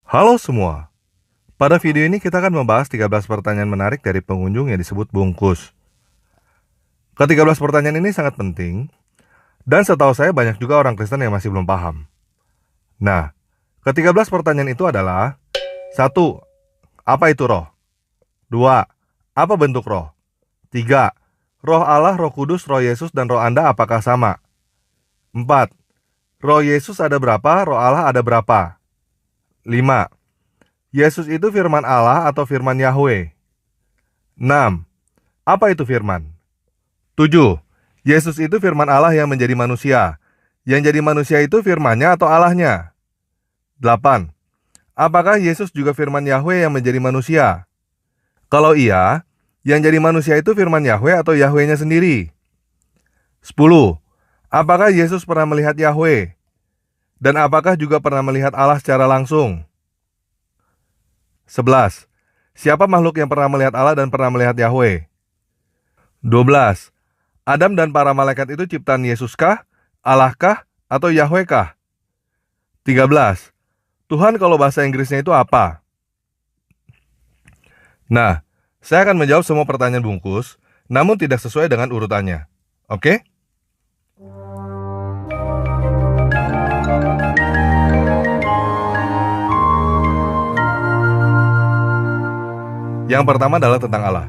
Halo semua, pada video ini kita akan membahas 13 pertanyaan menarik dari pengunjung yang disebut bungkus. Ke-13 pertanyaan ini sangat penting, dan setahu saya banyak juga orang Kristen yang masih belum paham. Nah, ke-13 pertanyaan itu adalah: 1. Apa itu roh? 2. Apa bentuk roh? 3. Roh Allah, Roh Kudus, Roh Yesus, dan Roh Anda apakah sama? 4. Roh Yesus ada berapa, Roh Allah ada berapa? 5. Yesus itu firman Allah atau firman Yahweh? 6. Apa itu firman? 7. Yesus itu firman Allah yang menjadi manusia. Yang jadi manusia itu firman-Nya atau Allahnya? 8. Apakah Yesus juga firman Yahweh yang menjadi manusia? Kalau iya, yang jadi manusia itu firman Yahweh atau Yahweh-nya sendiri? 10. Apakah Yesus pernah melihat Yahweh? Dan apakah juga pernah melihat Allah secara langsung? 11. Siapa makhluk yang pernah melihat Allah dan pernah melihat Yahweh? 12. Adam dan para malaikat itu ciptaan Yesuskah, Allahkah, atau Yahweh-kah? 13. Tuhan kalau bahasa Inggrisnya itu apa? Nah, saya akan menjawab semua pertanyaan bungkus, namun tidak sesuai dengan urutannya. Oke? Yang pertama adalah tentang Allah.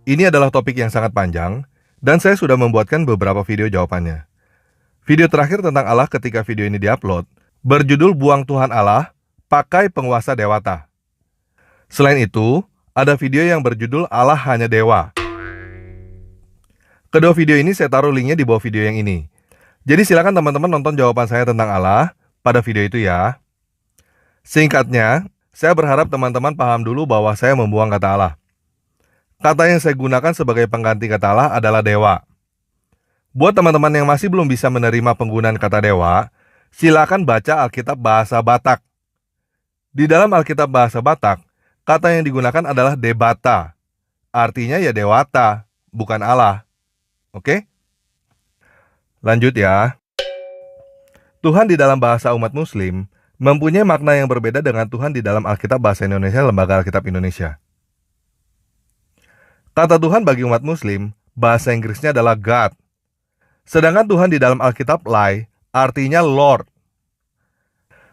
Ini adalah topik yang sangat panjang, dan saya sudah membuatkan beberapa video jawabannya. Video terakhir tentang Allah ketika video ini diupload, berjudul Buang Tuhan Allah, Pakai Penguasa Dewata. Selain itu, ada video yang berjudul Allah Hanya Dewa. Kedua video ini saya taruh linknya di bawah video yang ini. Jadi silakan teman-teman nonton jawaban saya tentang Allah pada video itu ya. Singkatnya, saya berharap teman-teman paham dulu bahwa saya membuang kata Allah. Kata yang saya gunakan sebagai pengganti kata Allah adalah dewa. Buat teman-teman yang masih belum bisa menerima penggunaan kata dewa, silakan baca Alkitab bahasa Batak. Di dalam Alkitab bahasa Batak, kata yang digunakan adalah debata. Artinya ya dewata, bukan Allah. Oke? Lanjut ya. Tuhan di dalam bahasa umat Muslim mempunyai makna yang berbeda dengan Tuhan di dalam Alkitab bahasa Indonesia, Lembaga Alkitab Indonesia. Kata Tuhan bagi umat Muslim, bahasa Inggrisnya adalah God. Sedangkan Tuhan di dalam Alkitab Lai, artinya Lord.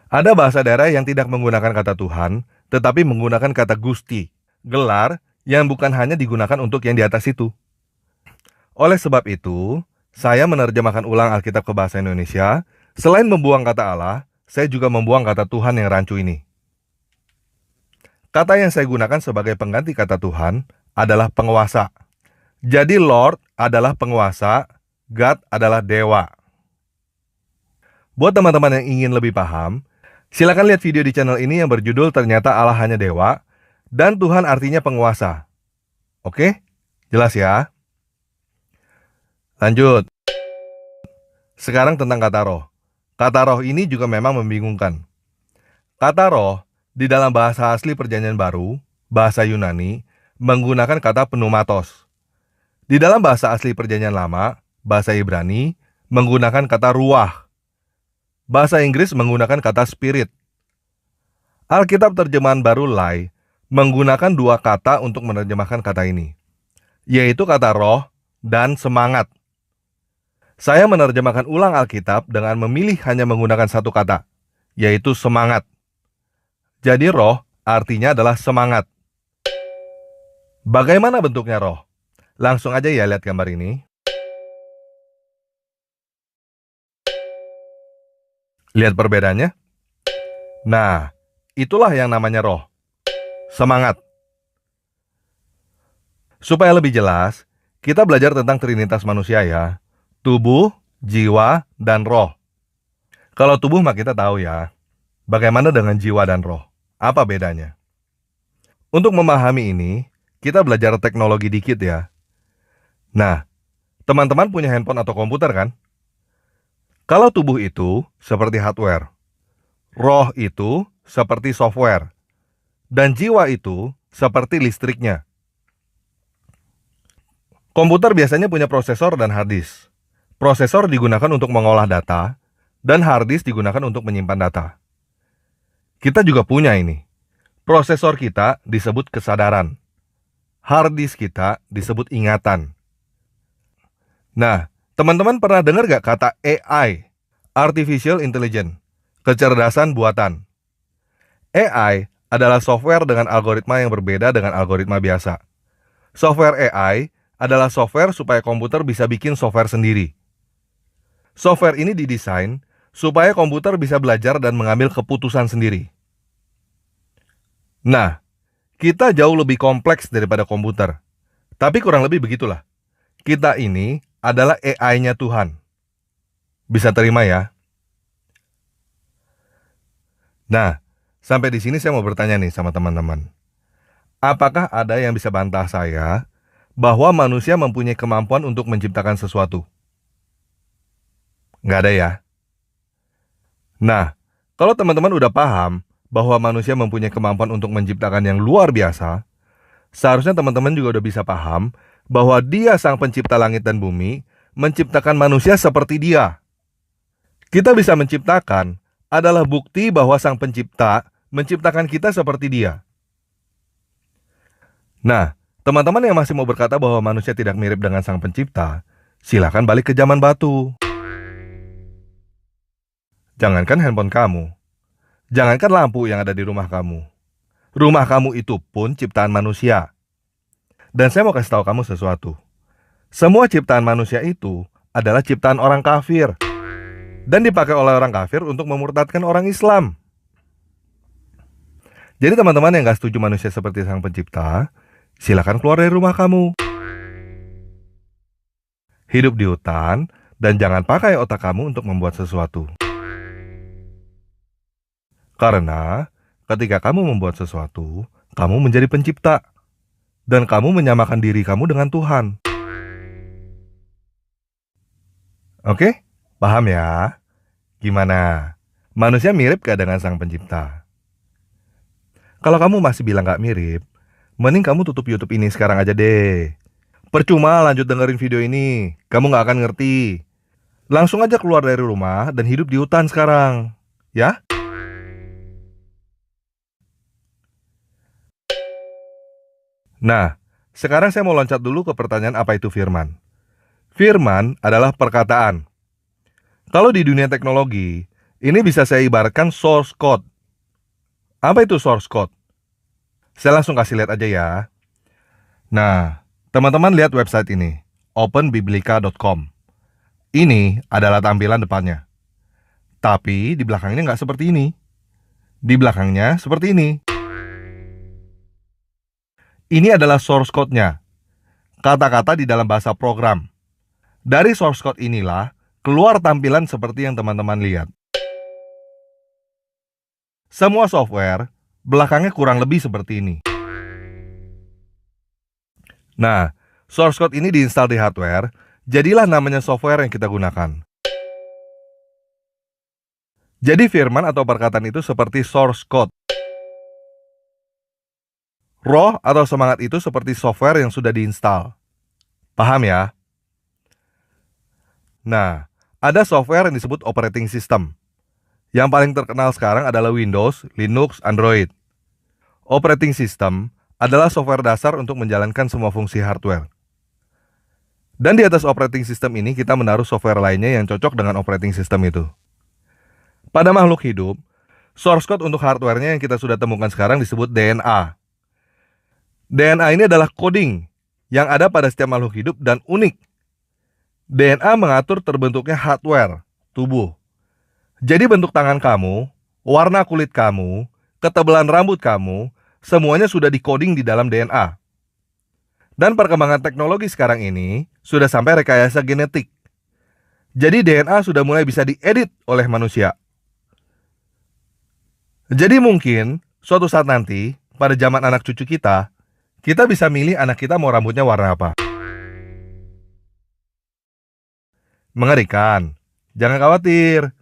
Ada bahasa daerah yang tidak menggunakan kata Tuhan, tetapi menggunakan kata Gusti, gelar yang bukan hanya digunakan untuk yang di atas itu. Oleh sebab itu, saya menerjemahkan ulang Alkitab ke bahasa Indonesia. Selain membuang kata Allah, saya juga membuang kata Tuhan yang rancu ini. Kata yang saya gunakan sebagai pengganti kata Tuhan adalah penguasa. Jadi Lord adalah penguasa, God adalah dewa. Buat teman-teman yang ingin lebih paham, silakan lihat video di channel ini yang berjudul Ternyata Allah Hanya Dewa, dan Tuhan artinya penguasa. Oke? Jelas ya? Lanjut. Sekarang tentang kata roh. Kata roh ini juga memang membingungkan. Kata roh di dalam bahasa asli Perjanjian Baru, bahasa Yunani, menggunakan kata pneumatos. Di dalam bahasa asli Perjanjian Lama, bahasa Ibrani, menggunakan kata ruah. Bahasa Inggris menggunakan kata spirit. Alkitab terjemahan baru Lai menggunakan dua kata untuk menerjemahkan kata ini, yaitu kata roh dan semangat. Saya menerjemahkan ulang Alkitab dengan memilih hanya menggunakan satu kata, yaitu semangat. Jadi roh artinya adalah semangat. Bagaimana bentuknya roh? Langsung aja ya lihat gambar ini. Lihat perbedaannya? Nah, itulah yang namanya roh. Semangat. Supaya lebih jelas, kita belajar tentang trinitas manusia ya. Tubuh, jiwa, dan roh. Kalau tubuh mah kita tahu ya. Bagaimana dengan jiwa dan roh? Apa bedanya? Untuk memahami ini, kita belajar teknologi dikit ya. Nah, teman-teman punya handphone atau komputer kan? Kalau tubuh itu seperti hardware, roh itu seperti software, dan jiwa itu seperti listriknya. Komputer biasanya punya prosesor dan hard disk. Prosesor digunakan untuk mengolah data, dan hard disk digunakan untuk menyimpan data. Kita juga punya ini. Prosesor kita disebut kesadaran. Hard disk kita disebut ingatan. Nah, teman-teman pernah dengar gak kata AI? Artificial Intelligence. Kecerdasan buatan. AI adalah software dengan algoritma yang berbeda dengan algoritma biasa. Software AI adalah software supaya komputer bisa bikin software sendiri. Software ini didesain supaya komputer bisa belajar dan mengambil keputusan sendiri. Nah, kita jauh lebih kompleks daripada komputer. Tapi kurang lebih begitulah. Kita ini adalah AI-nya Tuhan. Bisa terima ya? Nah, sampai di sini saya mau bertanya nih sama teman-teman. Apakah ada yang bisa bantah saya bahwa manusia mempunyai kemampuan untuk menciptakan sesuatu? Nggak ada ya? Nah, kalau teman-teman udah paham bahwa manusia mempunyai kemampuan untuk menciptakan yang luar biasa, seharusnya teman-teman juga udah bisa paham bahwa Dia sang pencipta langit dan bumi menciptakan manusia seperti Dia. Kita bisa menciptakan adalah bukti bahwa sang pencipta menciptakan kita seperti Dia. Nah, teman-teman yang masih mau berkata bahwa manusia tidak mirip dengan sang pencipta, silakan balik ke zaman batu. Jangankan handphone kamu, jangankan lampu yang ada di rumah kamu. Rumah kamu itu pun ciptaan manusia. Dan saya mau kasih tahu kamu sesuatu. Semua ciptaan manusia itu adalah ciptaan orang kafir. Dan dipakai oleh orang kafir untuk memurtadkan orang Islam. Jadi teman-teman yang gak setuju manusia seperti sang pencipta, silakan keluar dari rumah kamu. Hidup di hutan, dan jangan pakai otak kamu untuk membuat sesuatu. Karena ketika kamu membuat sesuatu, kamu menjadi pencipta. Dan kamu menyamakan diri kamu dengan Tuhan. Oke? Paham ya? Gimana? Manusia mirip gak dengan sang pencipta? Kalau kamu masih bilang gak mirip, mending kamu tutup YouTube ini sekarang aja deh. Percuma lanjut dengerin video ini, kamu gak akan ngerti. Langsung aja keluar dari rumah dan hidup di hutan sekarang. Ya? Nah, sekarang saya mau loncat dulu ke pertanyaan apa itu firman. Firman adalah perkataan. Kalau di dunia teknologi, ini bisa saya ibaratkan source code. Apa itu source code? Saya langsung kasih lihat aja ya. Nah, teman-teman lihat website ini, openbiblica.com. Ini adalah tampilan depannya. Tapi di belakangnya nggak seperti ini. Di belakangnya seperti ini. Ini adalah source code-nya. Kata-kata di dalam bahasa program. Dari source code inilah keluar tampilan seperti yang teman-teman lihat. Semua software belakangnya kurang lebih seperti ini. Nah, source code ini diinstal di hardware, jadilah namanya software yang kita gunakan. Jadi firman atau perkataan itu seperti source code. Roh atau semangat itu seperti software yang sudah diinstal. Paham ya? Nah, ada software yang disebut operating system. Yang paling terkenal sekarang adalah Windows, Linux, Android. Operating system adalah software dasar untuk menjalankan semua fungsi hardware. Dan di atas operating system ini kita menaruh software lainnya yang cocok dengan operating system itu. Pada makhluk hidup, source code untuk hardware-nya yang kita sudah temukan sekarang disebut DNA. DNA ini adalah coding yang ada pada setiap makhluk hidup dan unik. DNA mengatur terbentuknya hardware, tubuh. Jadi bentuk tangan kamu, warna kulit kamu, ketebalan rambut kamu, semuanya sudah dikoding di dalam DNA. Dan perkembangan teknologi sekarang ini sudah sampai rekayasa genetik. Jadi DNA sudah mulai bisa diedit oleh manusia. Jadi mungkin suatu saat nanti, pada zaman anak cucu kita bisa milih anak kita mau rambutnya warna apa. Mengerikan. Jangan khawatir.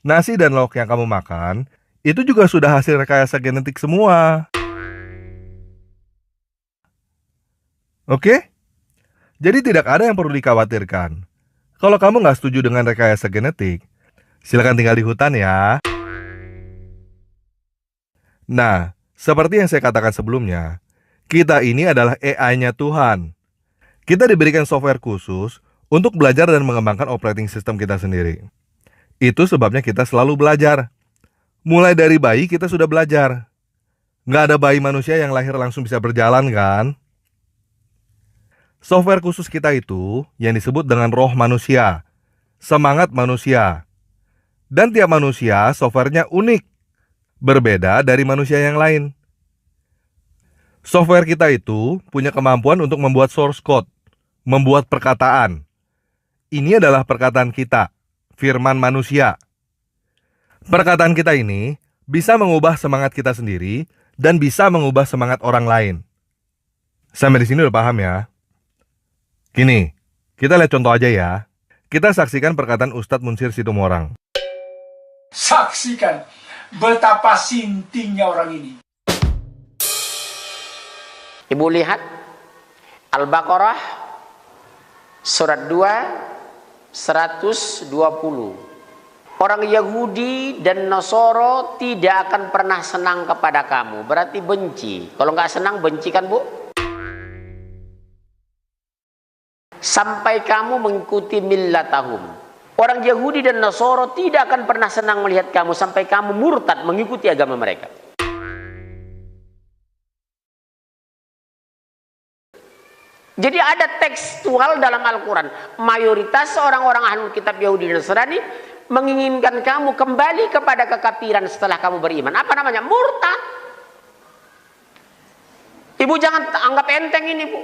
Nasi dan lauk yang kamu makan, itu juga sudah hasil rekayasa genetik semua. Oke? Jadi tidak ada yang perlu dikhawatirkan. Kalau kamu nggak setuju dengan rekayasa genetik, silakan tinggal di hutan ya. Nah, seperti yang saya katakan sebelumnya, kita ini adalah AI-nya Tuhan. Kita diberikan software khusus untuk belajar dan mengembangkan operating system kita sendiri. Itu sebabnya kita selalu belajar. Mulai dari bayi kita sudah belajar. Nggak ada bayi manusia yang lahir langsung bisa berjalan kan? Software khusus kita itu yang disebut dengan roh manusia, semangat manusia. Dan tiap manusia softwarenya unik, berbeda dari manusia yang lain. Software kita itu punya kemampuan untuk membuat source code, membuat perkataan. Ini adalah perkataan kita, firman manusia. Perkataan kita ini bisa mengubah semangat kita sendiri dan bisa mengubah semangat orang lain. Sampai di sini udah paham ya? Gini, kita lihat contoh aja ya. Kita saksikan perkataan Ustadz Munsir Situmorang. Saksikan betapa sintingnya orang ini. Ibu lihat Al-Baqarah surat 2 120. Orang Yahudi dan Nasoro tidak akan pernah senang kepada kamu. Berarti benci. Kalau nggak senang benci kan Bu? Sampai kamu mengikuti millatahum. Orang Yahudi dan Nasoro tidak akan pernah senang melihat kamu sampai kamu murtad mengikuti agama mereka. Jadi ada tekstual dalam Al-Quran. Mayoritas orang-orang ahlul kitab Yahudi dan Nasrani menginginkan kamu kembali kepada kekafiran setelah kamu beriman. Apa namanya? Murtad. Ibu jangan anggap enteng ini Bu.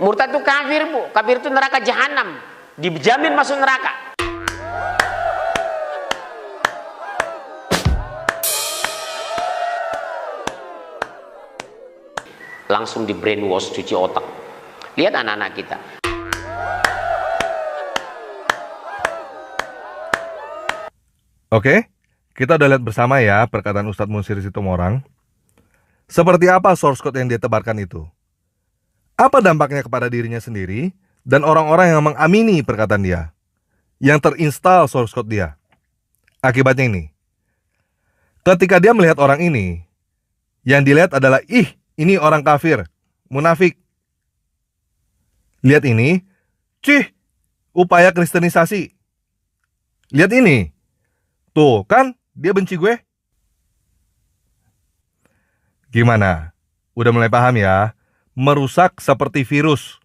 Murtad itu kafir Bu. Kafir itu neraka jahanam. Dijamin masuk neraka. Langsung di brainwash, cuci otak. Lihat anak-anak kita. Oke, kita udah lihat bersama ya perkataan Ustadz Munsir Situmorang. Seperti apa source code yang dia tebarkan itu? Apa dampaknya kepada dirinya sendiri dan orang-orang yang mengamini perkataan dia, yang terinstal source code dia? Akibatnya ini, ketika dia melihat orang ini, yang dilihat adalah, ini orang kafir, munafik. Lihat ini, upaya kristenisasi. Lihat ini, tuh kan dia benci gue. Gimana? Udah mulai paham ya? Merusak seperti virus.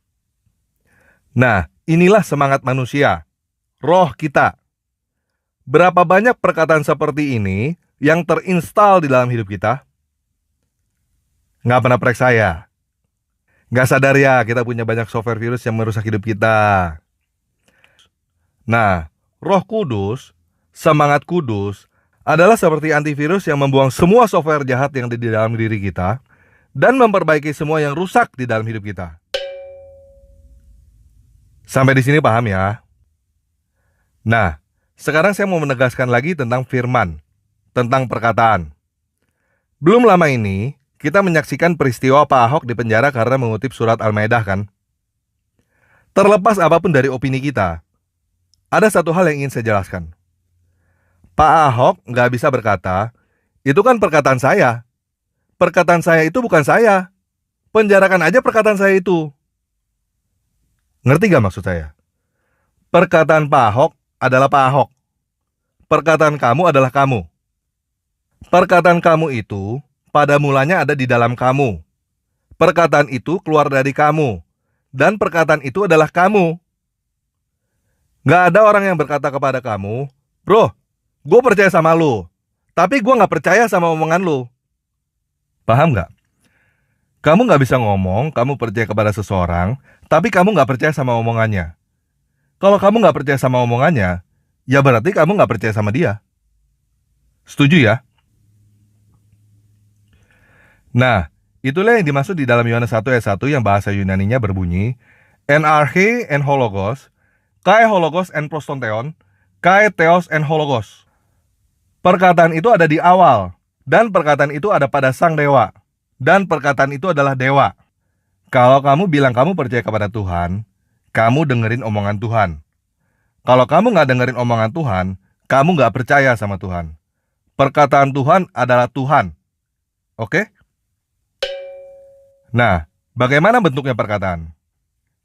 Nah, inilah semangat manusia, roh kita. Berapa banyak perkataan seperti ini yang terinstal di dalam hidup kita? Nggak pernah periksa ya? Nggak sadar ya kita punya banyak software virus yang merusak hidup kita. Nah, Roh Kudus, semangat kudus, adalah seperti antivirus yang membuang semua software jahat yang ada di dalam diri kita dan memperbaiki semua yang rusak di dalam hidup kita. Sampai di sini paham ya? Nah, sekarang saya mau menegaskan lagi tentang firman, tentang perkataan. Belum lama ini, kita menyaksikan peristiwa Pak Ahok di penjara karena mengutip surat Al-Maidah kan? Terlepas apapun dari opini kita, ada satu hal yang ingin saya jelaskan. Pak Ahok nggak bisa berkata, itu kan perkataan saya. Perkataan saya itu bukan saya. Penjarakan aja perkataan saya itu. Ngerti gak maksud saya? Perkataan Pak Ahok adalah Pak Ahok. Perkataan kamu adalah kamu. Perkataan kamu itu pada mulanya ada di dalam kamu. Perkataan itu keluar dari kamu. Dan perkataan itu adalah kamu. Gak ada orang yang berkata kepada kamu, bro, gue percaya sama lu, tapi gue gak percaya sama omongan lu. Paham gak? Kamu gak bisa ngomong, kamu percaya kepada seseorang, tapi kamu gak percaya sama omongannya. Kalau kamu gak percaya sama omongannya, ya berarti kamu gak percaya sama dia. Setuju ya? Nah, itulah yang dimaksud di dalam Yohanes 1 ayat 1 yang bahasa Yunaninya berbunyi, en arche en hologos, kai hologos en prostonteon, kai theos en hologos. Perkataan itu ada di awal, dan perkataan itu ada pada sang dewa, dan perkataan itu adalah dewa. Kalau kamu bilang kamu percaya kepada Tuhan, kamu dengerin omongan Tuhan. Kalau kamu gak dengerin omongan Tuhan, kamu gak percaya sama Tuhan. Perkataan Tuhan adalah Tuhan. Oke? Nah, bagaimana bentuknya perkataan?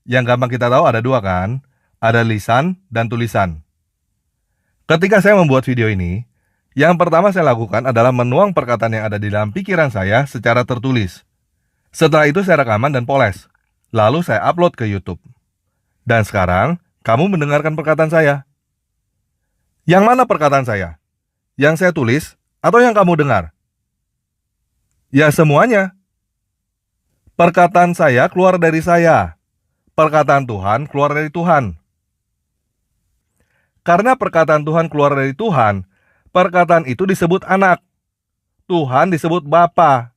Yang gampang kita tahu ada dua kan? Ada lisan dan tulisan. Ketika saya membuat video ini, yang pertama saya lakukan adalah menuang perkataan yang ada di dalam pikiran saya secara tertulis. Setelah itu saya rekaman dan poles. Lalu saya upload ke YouTube. Dan sekarang, kamu mendengarkan perkataan saya. Yang mana perkataan saya? Yang saya tulis atau yang kamu dengar? Ya, semuanya. Perkataan saya keluar dari saya. Perkataan Tuhan keluar dari Tuhan. Karena perkataan Tuhan keluar dari Tuhan, perkataan itu disebut anak. Tuhan disebut Bapa.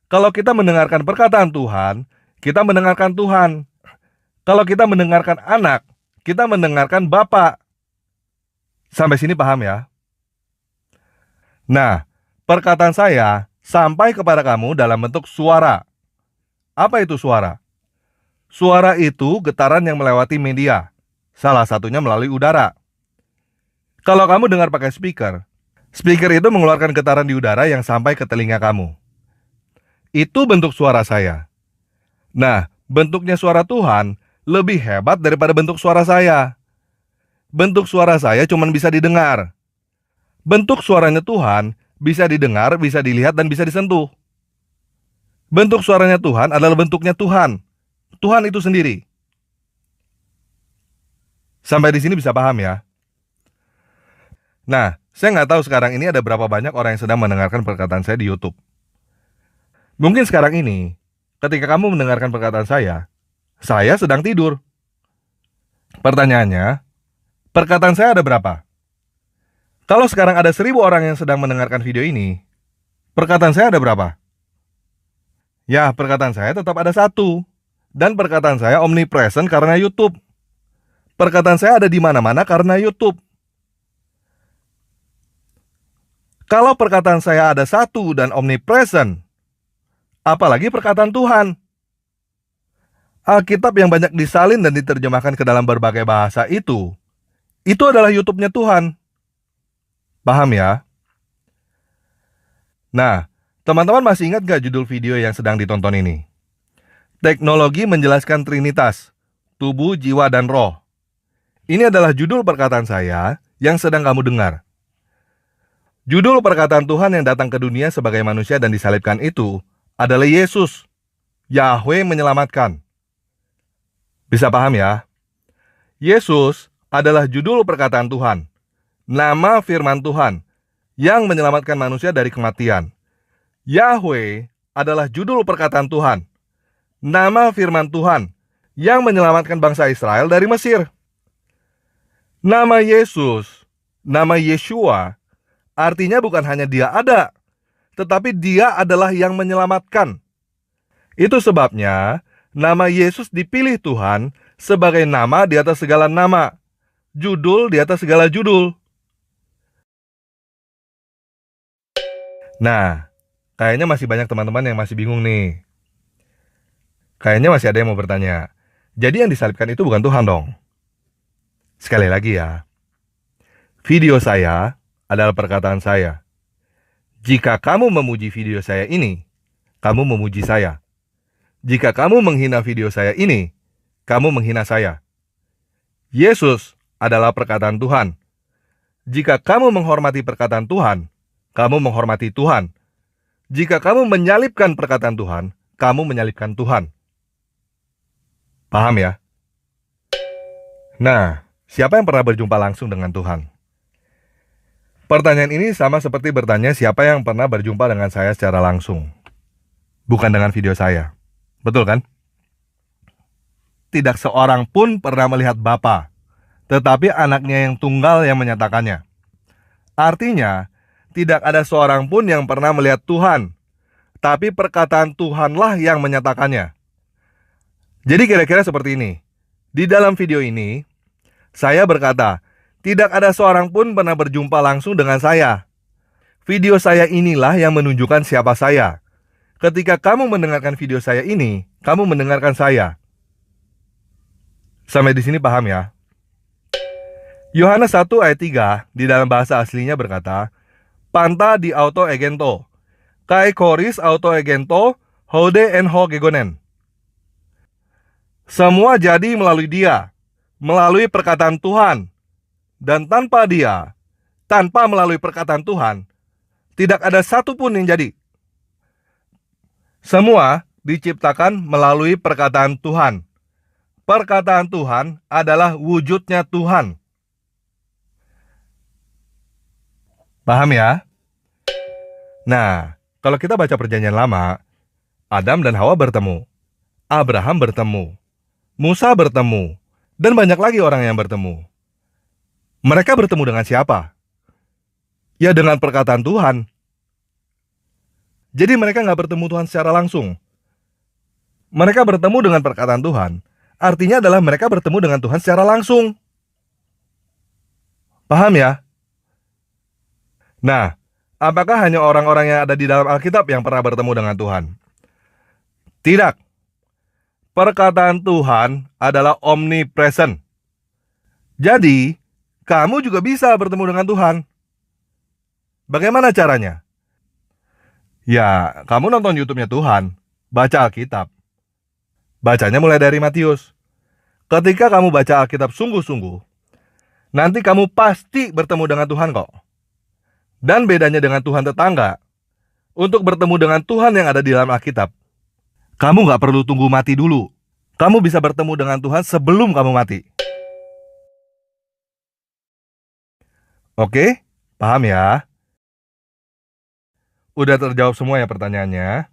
Kalau kita mendengarkan perkataan Tuhan, kita mendengarkan Tuhan. Kalau kita mendengarkan anak, kita mendengarkan Bapa. Sampai sini paham ya? Nah, perkataan saya sampai kepada kamu dalam bentuk suara. Apa itu suara? Suara itu getaran yang melewati media. Salah satunya melalui udara. Kalau kamu dengar pakai speaker, speaker itu mengeluarkan getaran di udara yang sampai ke telinga kamu. Itu bentuk suara saya. Nah, bentuknya suara Tuhan lebih hebat daripada bentuk suara saya. Bentuk suara saya cuma bisa didengar. Bentuk suaranya Tuhan bisa didengar, bisa dilihat, dan bisa disentuh. Bentuk suaranya Tuhan adalah bentuknya Tuhan. Tuhan itu sendiri. Sampai di sini bisa paham ya? Nah, saya nggak tahu sekarang ini ada berapa banyak orang yang sedang mendengarkan perkataan saya di YouTube. Mungkin sekarang ini, ketika kamu mendengarkan perkataan saya sedang tidur. Pertanyaannya, perkataan saya ada berapa? Kalau sekarang ada 1.000 orang yang sedang mendengarkan video ini, perkataan saya ada berapa? Ya, perkataan saya tetap ada 1. Dan perkataan saya omnipresent karena YouTube. Perkataan saya ada di mana-mana karena YouTube. Kalau perkataan saya ada 1 dan omnipresent, apalagi perkataan Tuhan. Alkitab yang banyak disalin dan diterjemahkan ke dalam berbagai bahasa itu adalah YouTube-nya Tuhan. Paham ya? Nah, teman-teman masih ingat gak judul video yang sedang ditonton ini? Teknologi menjelaskan Trinitas, tubuh, jiwa, dan roh. Ini adalah judul perkataan saya yang sedang kamu dengar. Judul perkataan Tuhan yang datang ke dunia sebagai manusia dan disalibkan itu adalah Yesus, Yahweh menyelamatkan. Bisa paham ya? Yesus adalah judul perkataan Tuhan, nama firman Tuhan yang menyelamatkan manusia dari kematian. Yahweh adalah judul perkataan Tuhan, nama firman Tuhan yang menyelamatkan bangsa Israel dari Mesir. Nama Yesus, nama Yeshua, artinya bukan hanya dia ada, tetapi dia adalah yang menyelamatkan. Itu sebabnya nama Yesus dipilih Tuhan sebagai nama di atas segala nama, judul di atas segala judul. Nah, kayaknya masih banyak teman-teman yang masih bingung nih. Kayaknya masih ada yang mau bertanya, jadi yang disalibkan itu bukan Tuhan dong? Sekali lagi ya, video saya adalah perkataan saya. Jika kamu memuji video saya ini, kamu memuji saya. Jika kamu menghina video saya ini, kamu menghina saya. Yesus adalah perkataan Tuhan. Jika kamu menghormati perkataan Tuhan, kamu menghormati Tuhan. Jika kamu menyalibkan perkataan Tuhan, kamu menyalibkan Tuhan. Paham ya? Nah, siapa yang pernah berjumpa langsung dengan Tuhan? Pertanyaan ini sama seperti bertanya siapa yang pernah berjumpa dengan saya secara langsung. Bukan dengan video saya. Betul kan? Tidak seorang pun pernah melihat Bapa, tetapi anaknya yang tunggal yang menyatakannya. Artinya, tidak ada seorang pun yang pernah melihat Tuhan, tapi perkataan Tuhanlah yang menyatakannya. Jadi kira-kira seperti ini. Di dalam video ini, saya berkata, tidak ada seorang pun pernah berjumpa langsung dengan saya. Video saya inilah yang menunjukkan siapa saya. Ketika kamu mendengarkan video saya ini, kamu mendengarkan saya. Sampai di sini paham ya? Yohanes 1 ayat 3 di dalam bahasa aslinya berkata, panta di auto egento, kai koris auto egento, hode en ho gegonen. Semua jadi melalui Dia, melalui perkataan Tuhan. Dan tanpa Dia, tanpa melalui perkataan Tuhan, tidak ada satupun yang jadi. Semua diciptakan melalui perkataan Tuhan. Perkataan Tuhan adalah wujudnya Tuhan. Paham ya? Nah, kalau kita baca Perjanjian Lama, Adam dan Hawa bertemu, Abraham bertemu, Musa bertemu, dan banyak lagi orang yang bertemu. Mereka bertemu dengan siapa? Ya, dengan perkataan Tuhan. Jadi mereka nggak bertemu Tuhan secara langsung. Mereka bertemu dengan perkataan Tuhan. Artinya adalah mereka bertemu dengan Tuhan secara langsung. Paham ya? Nah, apakah hanya orang-orang yang ada di dalam Alkitab yang pernah bertemu dengan Tuhan? Tidak. Perkataan Tuhan adalah omnipresent. Jadi, kamu juga bisa bertemu dengan Tuhan. Bagaimana caranya? Ya, kamu nonton YouTube-nya Tuhan, baca Alkitab. Bacanya mulai dari Matius. Ketika kamu baca Alkitab sungguh-sungguh, nanti kamu pasti bertemu dengan Tuhan kok. Dan bedanya dengan Tuhan tetangga, untuk bertemu dengan Tuhan yang ada di dalam Alkitab, kamu gak perlu tunggu mati dulu. Kamu bisa bertemu dengan Tuhan sebelum kamu mati. Oke, paham ya? Udah terjawab semua ya pertanyaannya?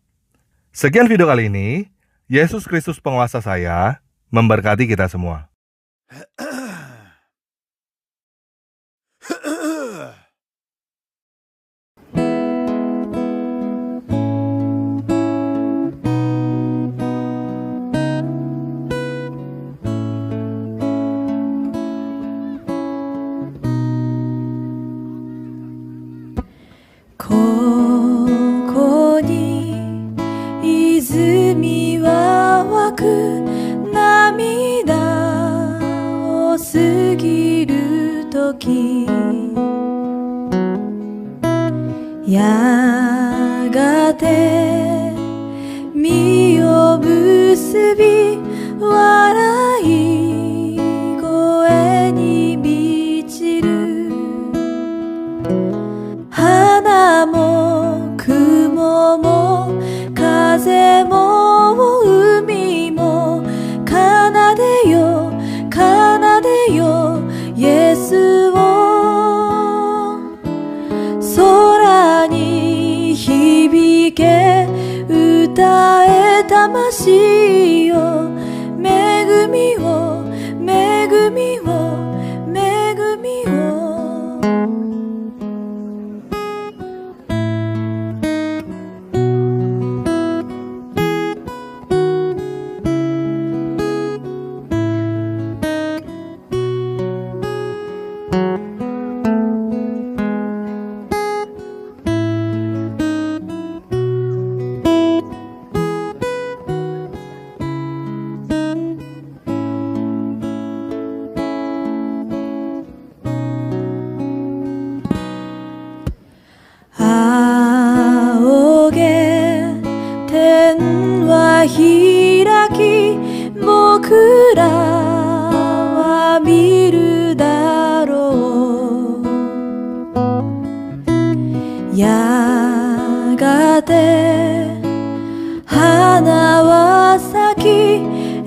Sekian video kali ini. Yesus Kristus penguasa saya memberkati kita semua.やがて実を結び笑い声に満ちる花も雲も風も海も奏でよ奏でよイエスを空に響け歌え魂よ恵みを恵みを恵みを仰げ天は開き僕らは見るだろうやがて花は咲き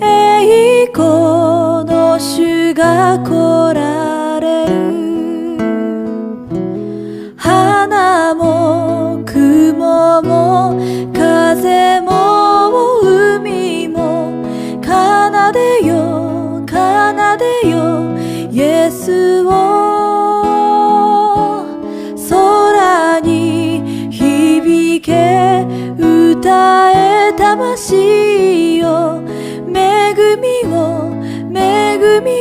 栄光の主が来られる花も雲も風も海も奏でよ奏でよイエスを空に響け歌え魂よ恵みを恵み